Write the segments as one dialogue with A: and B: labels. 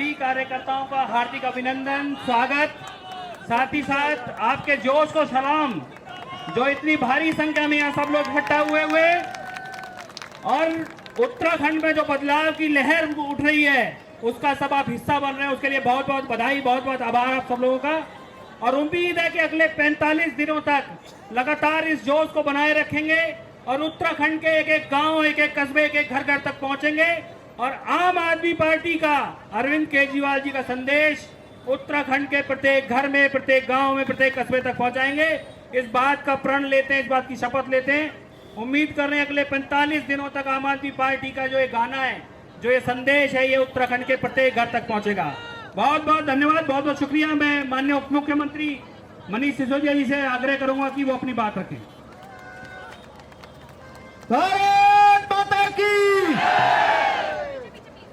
A: सभी कार्यकर्ताओं का हार्दिक अभिनंदन, स्वागत। साथ ही साथ आपके जोश को सलाम, जो इतनी भारी संख्या में यहाँ सब लोग इकट्ठा हुए और उत्तराखंड में जो बदलाव की लहर उठ रही है उसका सब आप हिस्सा बन रहे हैं। उसके लिए बहुत बहुत बधाई, बहुत बहुत आभार आप सब लोगों का। और उम्मीद है कि अगले 45 दिनों तक लगातार इस जोश को बनाए रखेंगे और उत्तराखंड के एक एक गांव, एक एक कस्बे, एक एक घर घर तक पहुंचेंगे और आम आदमी पार्टी का, अरविंद केजरीवाल जी का संदेश उत्तराखंड के प्रत्येक घर में, प्रत्येक गांव में, प्रत्येक कस्बे तक पहुंचाएंगे। इस बात का प्रण लेते हैं, इस बात की शपथ लेते हैं। उम्मीद कर रहे हैं अगले 45 दिनों तक आम आदमी पार्टी का जो ये गाना है, जो ये संदेश है, ये उत्तराखंड के प्रत्येक घर तक पहुंचेगा। बहुत बहुत धन्यवाद, बहुत बहुत शुक्रिया। मैं माननीय उप मुख्यमंत्री मनीष सिसोदिया जी से आग्रह करूंगा कि वो अपनी बात रखें।
B: भारत माता की।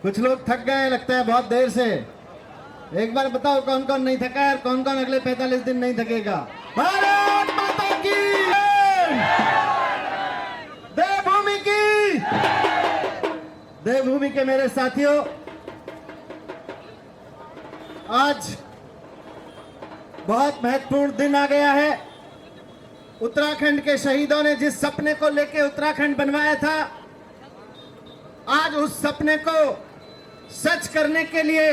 B: कुछ लोग थक गए लगता है बहुत देर से। एक बार बताओ कौन कौन नहीं थका है और कौन कौन अगले 45 दिन नहीं थकेगा। भारत माता की। देवभूमि की। देवभूमि के मेरे साथियों, आज बहुत महत्वपूर्ण दिन आ गया है। उत्तराखंड के शहीदों ने जिस सपने को लेकर उत्तराखंड बनवाया था, आज उस सपने को सच करने के लिए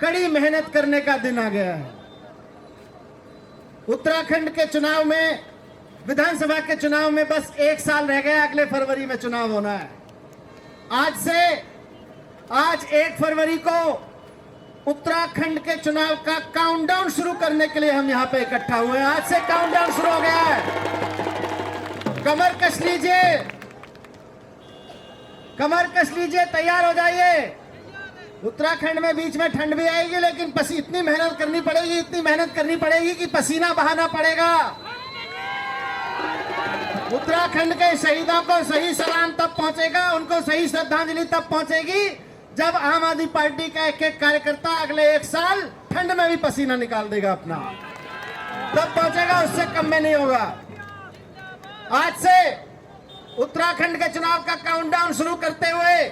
B: कड़ी मेहनत करने का दिन आ गया है। उत्तराखंड के चुनाव में, विधानसभा के चुनाव में बस 1 साल रह गया, अगले फरवरी में चुनाव होना है। आज 1 फरवरी को उत्तराखंड के चुनाव का काउंटडाउन शुरू करने के लिए हम यहां पे इकट्ठा हुए हैं। आज से काउंटडाउन शुरू हो गया है। कमर कस लीजिए, कमर कस लीजिए, तैयार हो जाइए। उत्तराखंड में बीच में ठंड भी आएगी, लेकिन इतनी मेहनत करनी पड़ेगी, इतनी मेहनत करनी पड़ेगी कि पसीना बहाना पड़ेगा। उत्तराखंड के शहीदों को सही सलाम तब पहुंचेगा, उनको सही श्रद्धांजलि तब पहुंचेगी जब आम आदमी पार्टी का एक एक कार्यकर्ता अगले 1 साल ठंड में भी पसीना निकाल देगा अपना, तब पहुंचेगा, उससे कम में नहीं होगा। आज से उत्तराखंड के चुनाव का काउंटडाउन शुरू करते हुए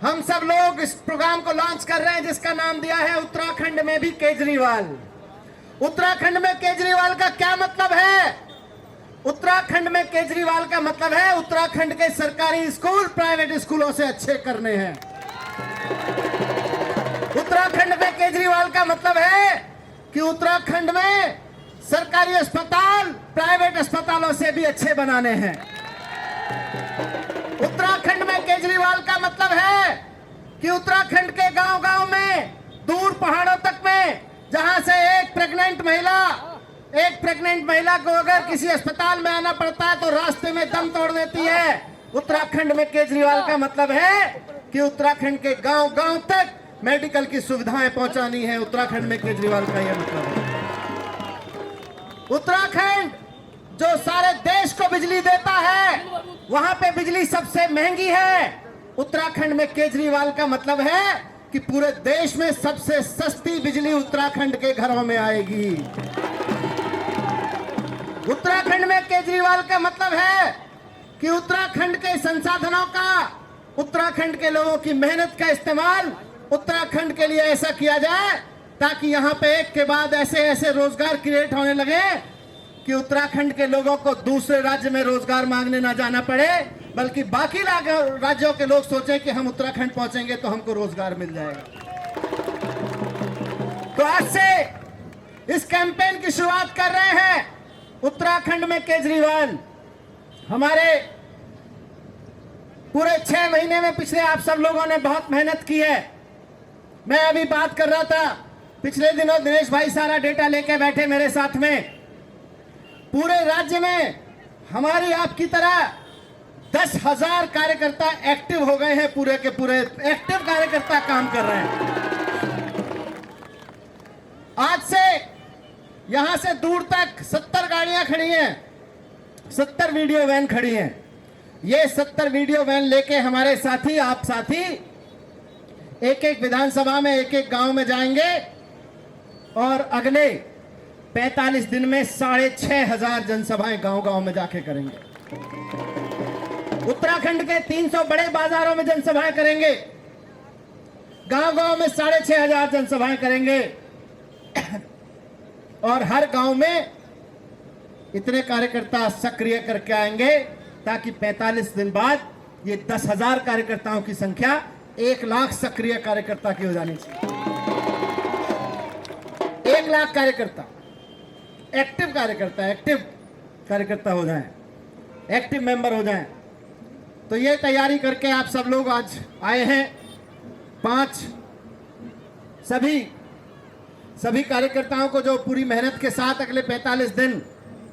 B: हम सब लोग इस प्रोग्राम को लॉन्च कर रहे हैं, जिसका नाम दिया है उत्तराखंड में भी केजरीवाल। उत्तराखंड में केजरीवाल का क्या मतलब है? उत्तराखंड में केजरीवाल का मतलब है उत्तराखंड के सरकारी स्कूल प्राइवेट स्कूलों से अच्छे करने हैं। उत्तराखंड में केजरीवाल का मतलब है कि उत्तराखंड में सरकारी अस्पताल प्राइवेट अस्पतालों से भी अच्छे बनाने हैं। उत्तराखंड में केजरीवाल का मतलब है कि उत्तराखंड के गांव-गांव में, दूर पहाड़ों तक में, जहां से एक प्रेग्नेंट महिला को अगर किसी अस्पताल में आना पड़ता है तो रास्ते में दम तोड़ देती है। उत्तराखंड में केजरीवाल का मतलब है कि उत्तराखंड के गांव-गांव तक मेडिकल की सुविधाएं पहुंचानी है। उत्तराखंड में केजरीवाल का यह मतलब है। उत्तराखंड जो सारे देश को बिजली देता है, वहां पे बिजली सबसे महंगी है। उत्तराखंड में केजरीवाल का मतलब है कि पूरे देश में सबसे सस्ती बिजली उत्तराखंड के घरों में आएगी। उत्तराखंड में केजरीवाल का मतलब है कि उत्तराखंड के संसाधनों का, उत्तराखंड के लोगों की मेहनत का इस्तेमाल उत्तराखंड के लिए ऐसा किया जाए ताकि यहाँ पे एक के बाद ऐसे ऐसे रोजगार क्रिएट होने लगे कि उत्तराखंड के लोगों को दूसरे राज्य में रोजगार मांगने ना जाना पड़े, बल्कि बाकी राज्यों के लोग सोचें कि हम उत्तराखंड पहुंचेंगे तो हमको रोजगार मिल जाएगा। तो आज से इस कैंपेन की शुरुआत कर रहे हैं। उत्तराखंड में केजरीवाल हमारे पूरे 6 महीने में पिछले आप सब लोगों ने बहुत मेहनत की है। मैं अभी बात कर रहा था, पिछले दिनों दिनेश भाई सारा डेटा लेके बैठे मेरे साथ में। पूरे राज्य में हमारी आपकी तरह 10,000 कार्यकर्ता एक्टिव हो गए हैं। पूरे के पूरे एक्टिव कार्यकर्ता काम कर रहे हैं। आज से यहां से दूर तक 70 गाड़ियां खड़ी हैं, 70 वीडियो वैन खड़ी हैं। ये 70 वीडियो वैन लेके हमारे साथी, आप साथी, एक एक विधानसभा में, एक एक गांव में जाएंगे और अगले 45 दिन में 6,500 जनसभाएं गांव-गांव में जाके करेंगे। उत्तराखंड के 300 बड़े बाजारों में जनसभाएं करेंगे। गांव-गांव में 6,500 जनसभाएं करेंगे और हर गांव में इतने कार्यकर्ता सक्रिय करके आएंगे ताकि 45 दिन बाद ये 10,000 कार्यकर्ताओं की संख्या 1 लाख सक्रिय कार्यकर्ता की हो जानी चाहिए। 1 लाख कार्यकर्ता, एक्टिव कार्यकर्ता हो जाएं, एक्टिव मेंबर हो जाएं। तो ये तैयारी करके आप सब लोग आज आए हैं। 5 सभी कार्यकर्ताओं को जो पूरी मेहनत के साथ अगले 45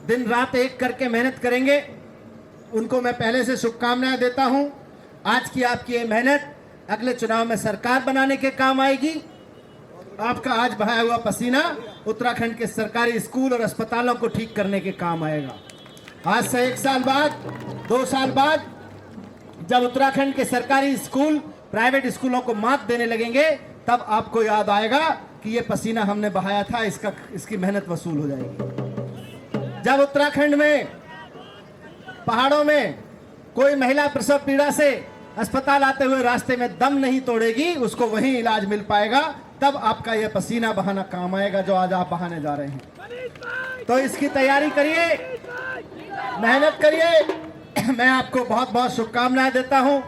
B: दिन रात एक करके मेहनत करेंगे, उनको मैं पहले से शुभकामनाएं देता हूं। आज की आपकी ये मेहनत अगले चुनाव में सरकार बनाने के काम आएगी। आपका आज बहाया हुआ पसीना उत्तराखंड के सरकारी स्कूल और अस्पतालों को ठीक करने के काम आएगा। आज से 1 साल बाद, 2 साल बाद जब उत्तराखंड के सरकारी स्कूल प्राइवेट स्कूलों को मात देने लगेंगे, तब आपको याद आएगा कि ये पसीना हमने बहाया था, इसकी मेहनत वसूल हो जाएगी। जब उत्तराखंड में पहाड़ों में कोई महिला प्रसव पीड़ा से अस्पताल आते हुए रास्ते में दम नहीं तोड़ेगी, उसको वहीं इलाज मिल पाएगा, तब आपका यह पसीना बहाना काम आएगा जो आज आप बहाने जा रहे हैं। तो इसकी तैयारी करिए, मेहनत करिए। मैं आपको बहुत बहुत शुभकामनाएं देता हूं।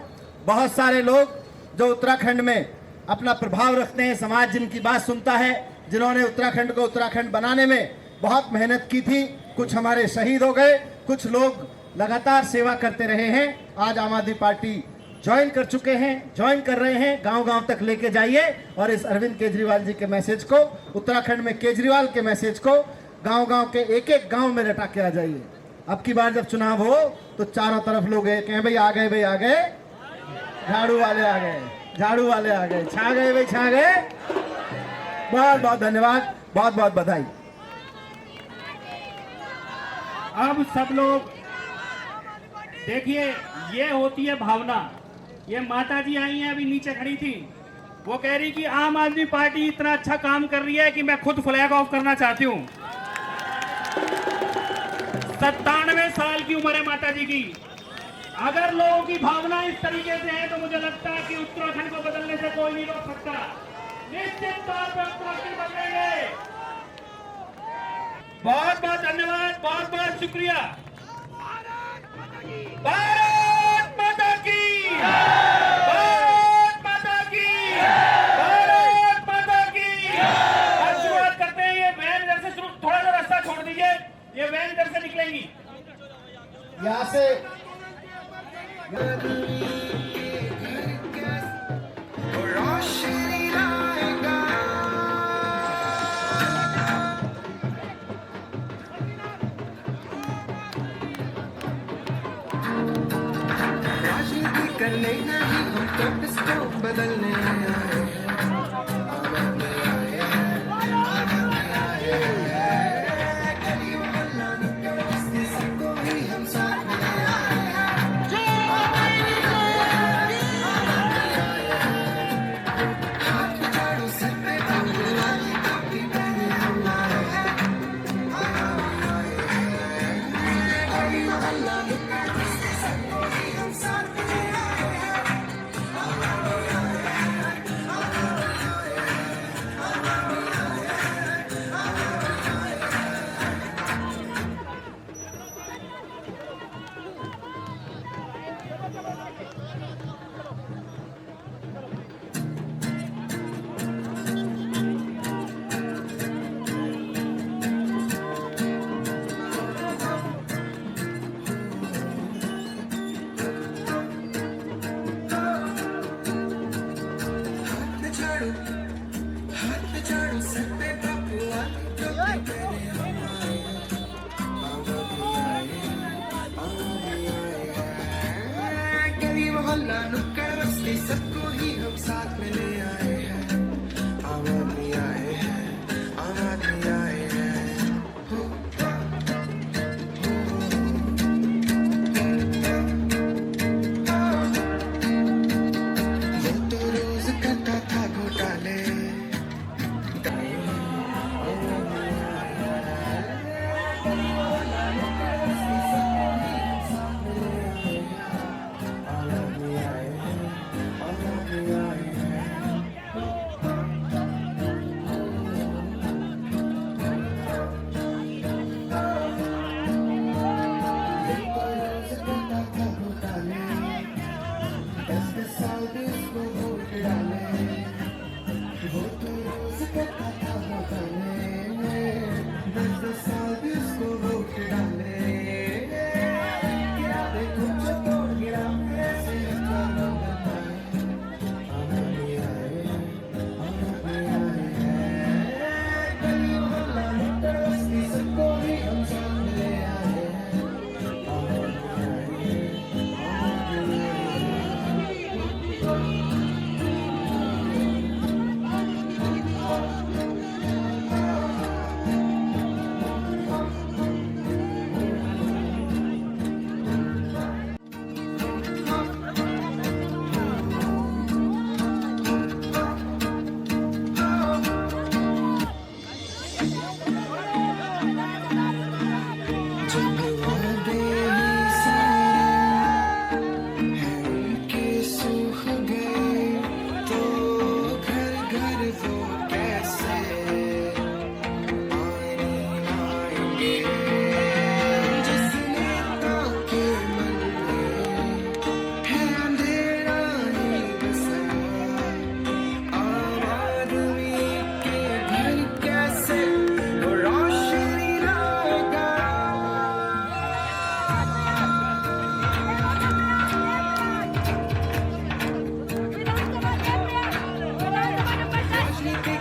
B: बहुत सारे लोग जो उत्तराखंड में अपना प्रभाव रखते हैं, समाज जिनकी बात सुनता है, जिन्होंने उत्तराखंड को उत्तराखंड बनाने में बहुत मेहनत की थी, कुछ हमारे शहीद हो गए, कुछ लोग लगातार सेवा करते रहे हैं। आज आम आदमी पार्टी ज्वाइन कर चुके हैं, ज्वाइन कर रहे हैं। गांव-गांव तक लेके जाइए और इस अरविंद केजरीवाल जी के मैसेज को, उत्तराखंड में केजरीवाल के मैसेज को गांव-गांव के एक-एक गांव में रटा के आ जाइए। अब की बार जब चुनाव हो तो चारों तरफ लोग कहें भाई आ गए, झाड़ू वाले आ गए, झाड़ू वाले आ गए, छा गए भाई, छा गए। बहुत बहुत धन्यवाद, बहुत बहुत बधाई।
A: अब सब लोग देखिए, ये होती है भावना। ये माता जी आई हैं, अभी नीचे खड़ी थी, वो कह रही कि आम आदमी पार्टी इतना अच्छा काम कर रही है कि मैं खुद फ्लैग ऑफ करना चाहती हूँ। 97 साल की उम्र है माता जी की। अगर लोगों की भावना इस तरीके से है तो मुझे लगता है कि उत्तराखंड को बदलने से कोई नहीं रोक सकता। निश्चित तौर पर उत्तराखंड बदलेंगे। बहुत बहुत धन्यवाद, बहुत बहुत शुक्रिया। भारत माता की, भारत माता की, भारत माता की। आज शुरुआत करते हैं। ये वैन इधर से शुरू, थोड़ा सा रास्ता छोड़ दीजिए, ये वैन इधर से निकलेंगी।
B: यहाँ से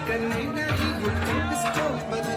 C: करने नहीं ये इसको बदल